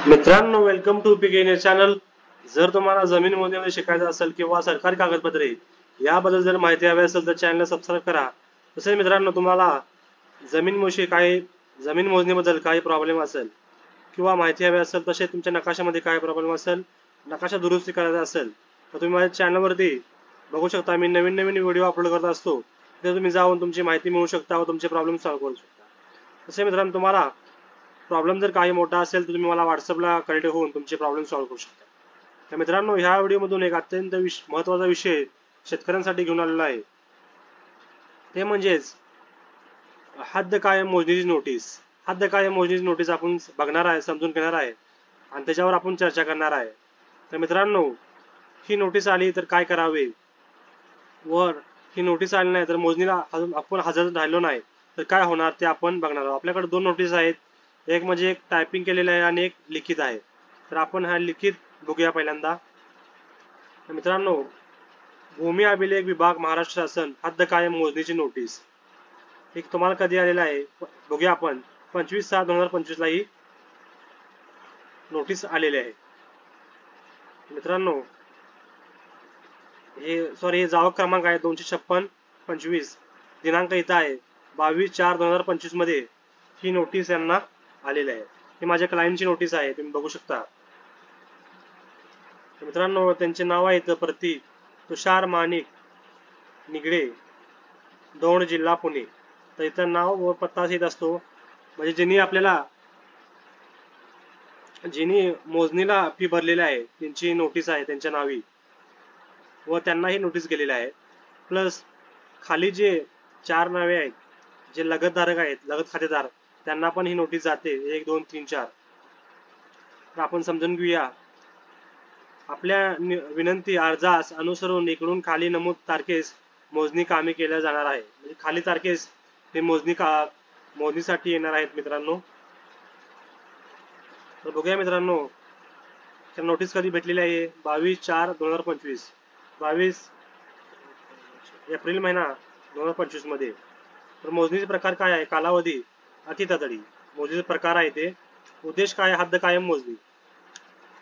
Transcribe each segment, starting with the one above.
मित्रांनो, welcome to PK channel. जर तुम्हाला जमीन मोजणीमध्ये शिकायचं असेल किंवा सरकारी कागदपत्रे याबद्दल जर माहिती हवी असेल तर चॅनल सबस्क्राईब करा. तसेच मित्रांनो, तुम्हाला जमीन मोजणीबद्दल काही प्रॉब्लेम असेल किंवा माहिती हवी असेल, तसेच तुमच्या नकाशामध्ये काय प्रॉब्लेम असेल, नकाशा दुरुस्ती करायचा असेल तर तुम्ही माझ्या चॅनलवरती बघू शकता. मी नवीन नवीन व्हिडिओ अपलोड करत असतो, तिथे तुम्ही जाऊन तुमची माहिती मिळवू शकता व तुमचे प्रॉब्लेम सॉल्व्ह करू शकता. तसे मित्रांनो, तुम्हाला प्रॉब्लेम जर काही मोठा असेल तर तुम्ही मला व्हॉट्सअपला कनेक्ट होऊन तुमचे प्रॉब्लेम सॉल्व्ह करू शकता. तर मित्रांनो, ह्या व्हिडिओमधून एक अत्यंत महत्त्वाचा विषय शेतकऱ्यांसाठी घेऊन आलेला आहे, ते म्हणजेच हद्द कायम मोजणीची नोटीस. हद्द कायम मोजणीची नोटीस आपण बघणार आहे, समजून घेणार आहे आणि त्याच्यावर आपण चर्चा करणार आहे. तर मित्रांनो, ही नोटीस आली तर काय करावे, वर ही नोटीस आली नाही तर मोजणीला आपण हजर राहिलो नाही तर काय होणार ते आपण बघणार आहोत. आपल्याकडे दोन नोटीस आहेत, एक म्हणजे एक टायपिंग केलेलं आहे आणि एक लिखित आहे. तर आपण हा लिखित बघूया पहिल्यांदा. तर मित्रांनो, भूमी अभिलेख विभाग महाराष्ट्र शासन हद्द कायम मोजणीची नोटीस एक तुम्हाला कधी आलेला आहे बघूया आपण. 25/7/2025 ला ही नोटीस आलेली आहे. मित्रांनो, हे जावक क्रमांक आहे 256/25. दिनांक इथं आहे 22/4/2025 मध्ये ही नोटीस यांना आलेली आहे. ही माझ्या क्लायंटची नोटीस आहे, तुम्ही बघू शकता. मित्रांनो, त्यांचे नाव आहे इथं प्रतीक तुषार माणिक निगडे, दौंड जिल्हा पुणे. तर इथं नाव व पत्ता येत असतो, म्हणजे ज्यांनी मोजणीला फी भरलेली आहे त्यांची नोटीस आहे त्यांच्या नावी व त्यांना ही नोटीस गेलेली आहे. प्लस खाली जे 4 नावे आहेत, जे लगतधारक आहेत, लगत खातेदार, त्यांना पण ही नोटीस जाते 1 2 3 4. तर आपण समजून घेऊया. आपल्या विनंती अर्जास अनुसरून इकडून खाली नमूद तारखेस मोजणी कामे केल्या जाणार आहे. म्हणजे खाली तारखेस हे मोजणीसाठी येणार आहेत मित्रांनो. तर बघूया मित्रांनो, तर नोटीस कधी भेटलेली आहे 22/4/2025, 22 एप्रिल महिना 2025 मध्ये. तर मोजणीचे प्रकार काय आहे, कालावधी अतितातडी. मोजणीचे प्रकार आहे ते उद्देश काय, हद्द कायम मोजणी.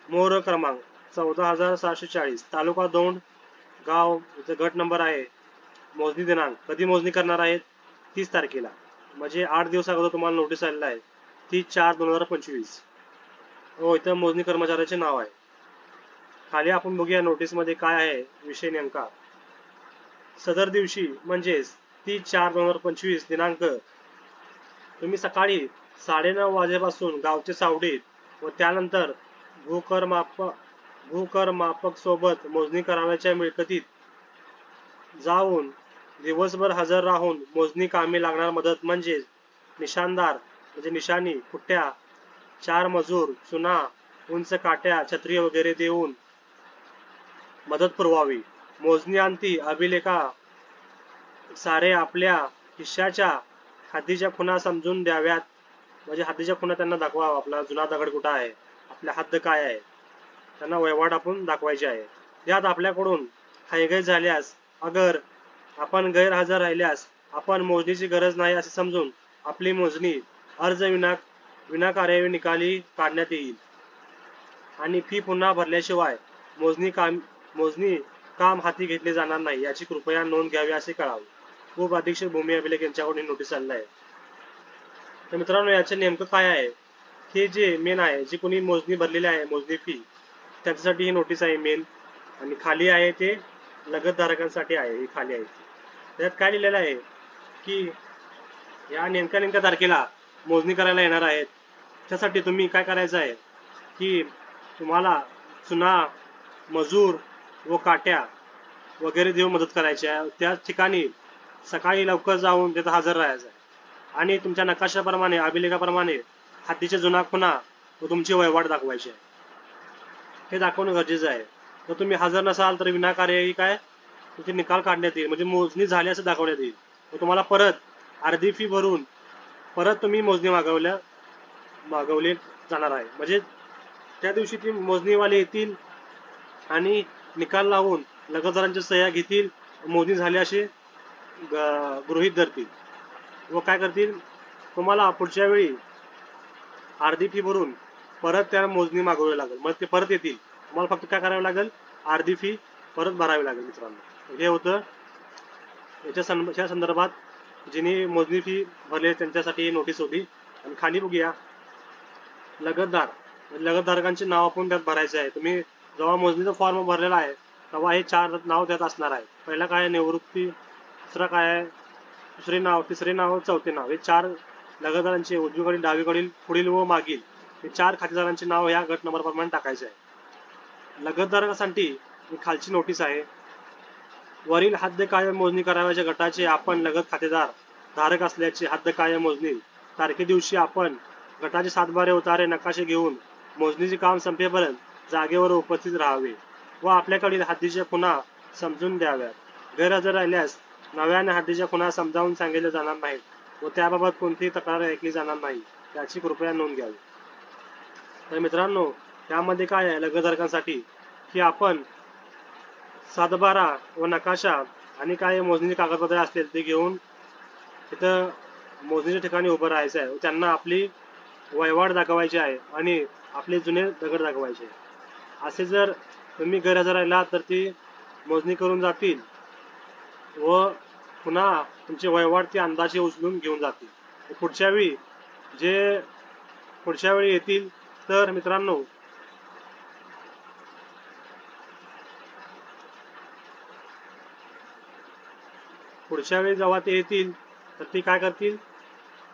मोर क्रमांक 14,740, तालुका दौंड, गाव इथं गट नंबर आहे. मोजणी दिनांक कधी मोजणी करणार आहेत 30 तारखेला, म्हणजे 8 दिवस अगोदर तुम्हाला नोटीस आलेला आहे 30/4/2025. हो, इथं मोजणी कर्मचाऱ्याचे नाव आहे. खाली आपण बघूया नोटीस मध्ये काय आहे विषय नेमका. सदर दिवशी म्हणजेच 30/4/2025 दिनांक तुम्ही सकाळी 9:30 वाजेपासून गावचे सावडीत व त्यानंतर भूकर मापक सोबत मोजणी करावयाच्या मिळकतीत जाऊन दिवसभर हजर राहून मोजणी कामी लागणार मदत म्हणजे निशाणदार म्हणजे निशाणी, पुट्ट्या, 4 मजूर, चुना, उंच काट्या, छत्री वगैरे देऊन मदत पुरवावी. मोजणी अंती अभिलेखा सारे आपल्या हिश्श्याच्या हद्दीच्या खुणा समजून द्याव्यात. म्हणजे हद्दीच्या खुणा त्यांना दाखवावा, आपला जुना दगड कुठं आहे, आपल्या हद्द काय आहे, त्यांना वहिवाट आपण दाखवायचे आहे. यात आपल्याकडून हयगय झाल्यास अगर आपण गैरहजर राहिल्यास आपण मोजणीची गरज नाही असे समजून आपली मोजणी अर्ज विनाकार्य निकाली काढण्यात येईल आणि फी पुन्हा भरल्याशिवाय मोजणी काम हाती घेतले जाणार नाही याची कृपया नोंद घ्यावी असे कळावे. खूप अधीक्षक भूमी अभिलेख यांच्याकडून नोटीस आलेला आहे. तर मित्रांनो, याचे नेमकं काय आहे, हे जे मेन आहे, जे कोणी मोजणी भरलेली आहे मोजणी फी, त्याच्यासाठी ही नोटीस आहे मेन. आणि खाली आहे ते लगतधारकांसाठी आहे, ही खाली आहे. त्यात काय लिहिलेलं आहे की या नेमक्या तारखेला मोजणी करायला येणार आहेत. त्यासाठी तुम्ही काय करायचं आहे की तुम्हाला चुना, मजूर व काट्या वगैरे देऊन मदत करायची आहे. त्याच ठिकाणी सकाळी लवकर जाऊन तिथं हजर राहायचं आहे आणि तुमच्या नकाशाप्रमाणे अभिलेखाप्रमाणे हद्दीच्या जुना खुणा व तुमची वहिवाट दाखवायची आहे. हे दाखवणं गरजेचं आहे. जर तुम्ही हजर नसाल तर विनाकार्य काय तुमचे निकाल काढण्यात येईल, म्हणजे मोजणी झाली असं दाखवण्यात येईल व तुम्हाला परत अर्धी फी भरून परत तुम्ही मोजणी मागवले जाणार आहे. म्हणजे त्या दिवशी ती मोजणीवाले येतील आणि निकाल लावून लगतदारांच्या सह्या घेतील, मोजणी झाली असे गृहीत धरतील व काय करतील, तुम्हाला पुढच्या वेळी अर्धी फी भरून परत त्या मोजणी मागवावी लागेल. मग ते परत येतील, तुम्हाला फक्त काय करावं लागेल, अर्धी फी परत भरावी लागेल मित्रांनो. हे होतं याच्या संदर्भात जिने मोजणी फी भरली त्यांच्यासाठी नोटीस होती. आणि खाली बघूया लगतदार, लगतधारकांचे नाव आपण त्यात भरायचे आहे. तुम्ही जेव्हा मोजणीचा फॉर्म भरलेला आहे तेव्हा हे 4 नाव त्यात असणार आहे. पहिला काय आहे निवृत्ती, दुसरा काय आहे दुसरे नाव, तिसरे नाव, चौथे नाव. हे 4 लगतदारांचे उजवीकडील, डावीकडील, पुढील व मागील हे 4 खातेदारांचे नाव ह्या गट नंबर प्रमाणे टाकायचे आहे. लगतदारांसाठी ही खालची नोटीस आहे. वरील हद्द कायम मोजणी करावयाच्या गटाचे आपण लगत खातेदार धारक असल्याचे हद्द कायम मोजणी तारखे दिवशी आपण गटाचे सातबारे उतारे नकाशे घेऊन मोजणीचे काम संपेपर्यंत जागेवर उपस्थित राहावे व आपल्याकडील हद्दीच्या खुणा समजून द्याव्यात. गैरहजर राहिल्यास नव्याने हद्दीच्या खुणा समजावून सांगितल्या जाणार नाहीत व त्याबाबत कोणतीही तक्रार ऐकली जाणार नाही याची कृपया नोंद घ्यावी. तर मित्रांनो, त्यामध्ये काय आहे लगतधारकांसाठी की आपण सातबारा व नकाशा आणि काय मोजणीचे कागदपत्रे असतील ते घेऊन तिथं मोजणीच्या ठिकाणी उभं राहायचं आहे. त्यांना आपली वहिवाट दाखवायची आहे आणि आपले जुने दगड दाखवायचे. असे जर तुम्ही गैरहजर राहिला तर ती मोजणी करून जातील व पुन्हा तुमचे वहिवाट ते अंदाजे उचलून घेऊन जातील. पुढच्या वेळी येतील तर मित्रांनो पुढच्या वेळी जेव्हा ते येतील तर ते काय करतील,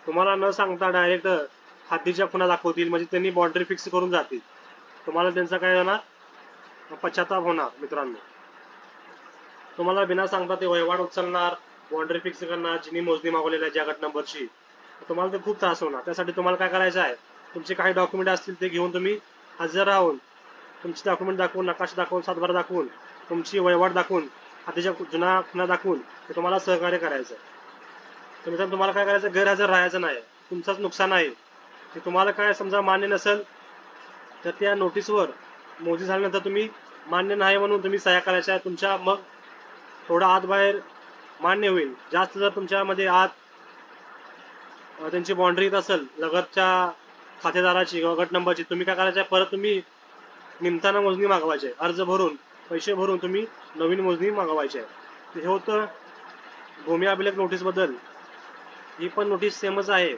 तुम्हाला न सांगता डायरेक्ट हद्दीच्या खुणा दाखवतील. म्हणजे त्यांनी बाउंड्री फिक्स करून जातील. तुम्हाला त्यांचा काय होणार, पश्चाताप होणार मित्रांनो. तुम्हाला बिना सांगता ते वहिवाट उचलणार, बाउंड्री फिक्स करणार, जिनी मोजणी मागवलेली आहे ज्या गट नंबरची, तुम्हाला ते खूप त्रास होणार. त्यासाठी तुम्हाला काय करायचं आहे, तुमचे काही डॉक्युमेंट असतील ते घेऊन तुम्ही हजर राहून तुमचे डॉक्युमेंट दाखवून, नकाशा दाखवून, सातबारा दाखवून, तुमची वहिवाट दाखवून, हद्दीच्या जुना खुणा दाखवून ते तुम्हाला सहकार्य करायचं आहे. तर मित्रांनो तुम्हाला काय करायचं, गैरहजर राहायचं नाही. तुमचंच नुकसान आहे. ते तुम्हाला काय समजा मान्य नसेल तर त्या नोटीसवर मोजणी झाल्यानंतर तुम्ही मान्य नाही म्हणून तुम्ही सह्या करायच्या आहे. तुमच्या मग थोडं आत बाहेर मान्य होईल. जास्त जर तुमच्यामध्ये आत त्यांची बाउंड्री येत असेल लगतच्या खातेदाराची किंवा गट नंबरची, तुम्ही काय करायचं आहे, परत तुम्ही निमताना मोजणी मागवायची आहे. अर्ज भरून, पैसे भरून तुम्ही नवीन मोजणी मागवायची आहे. हे होतं भूमी अभिलेख नोटीस बद्दल. ही पण नोटीस सेमच आहे.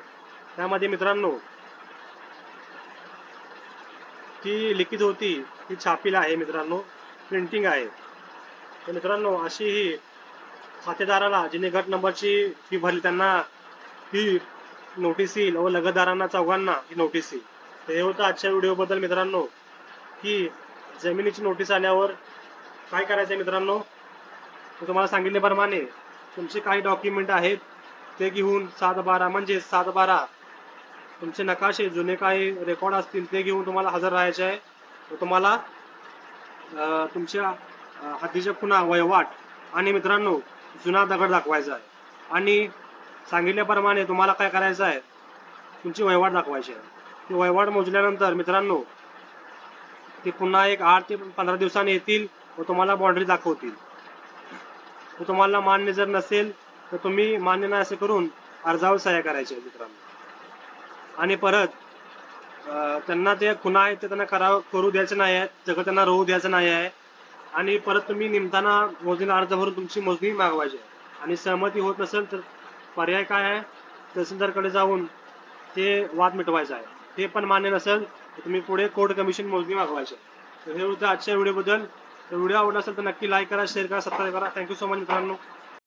त्यामध्ये मित्रांनो ती लिखित होती, ती छापील आहे मित्रांनो, प्रिंटिंग आहे. तर मित्रांनो अशी ही खातेदाराला जिने गट नंबरची फी भरली त्यांना ही नोटीस येईल व लगतदारांना चौघांना ही नोटीस येईल. तर हे होतं आजच्या व्हिडिओबद्दल मित्रांनो, की जमिनीची नोटीस आल्यावर काय करायचं मित्रांनो. मी तुम्हाला सांगितल्याप्रमाणे तुमचे काही डॉक्युमेंट आहेत ते घेऊन सातबारा, म्हणजे सातबारा, तुमचे नकाशे, जुने काही रेकॉर्ड असतील ते घेऊन तुम्हाला हजर राहायचे आहे. व तुम्हाला तुमच्या हद्दीच्या खुणा, वहिवाट आणि मित्रांनो जुना दगड दाखवायचा आहे. आणि सांगितल्याप्रमाणे तुम्हाला काय करायचं आहे, तुमची वहिवाट दाखवायची आहे. ती वहिवाट मोजल्यानंतर मित्रांनो ते पुन्हा एक 8 ते 15 दिवसांनी येतील व तुम्हाला बाउंड्री दाखवतील. तर तुम्हाला मान्य जर नसेल तर तुम्ही मान्य नाही असे करून अर्जावर सह्या करायच्या मित्रांनो. आणि परत त्यांना ते खुणा आहेत ते त्यांना करू द्यायचं नाही आहे, सगळं त्यांना राहू द्यायचं नाही आहे. आणि परत तुम्ही निमताना मोजणीला अर्ज भरून तुमची मोजणी मागवायची आहे. आणि सहमती होत नसेल तर पर्याय काय आहे, तहसीलदारकडे जाऊन ते वाद मिटवायचा आहे. ते पण मान्य नसेल तर तुम्ही पुढे कोर्ट कमिशन मोजणी मागवायची आहे. तर हे होतं आजच्या व्हिडिओबद्दल. तर व्हिडिओ आवडला असेल तर नक्की लाईक करा, शेअर करा, सबस्क्राईब करा. थँक्यू सो मच मित्रांनो.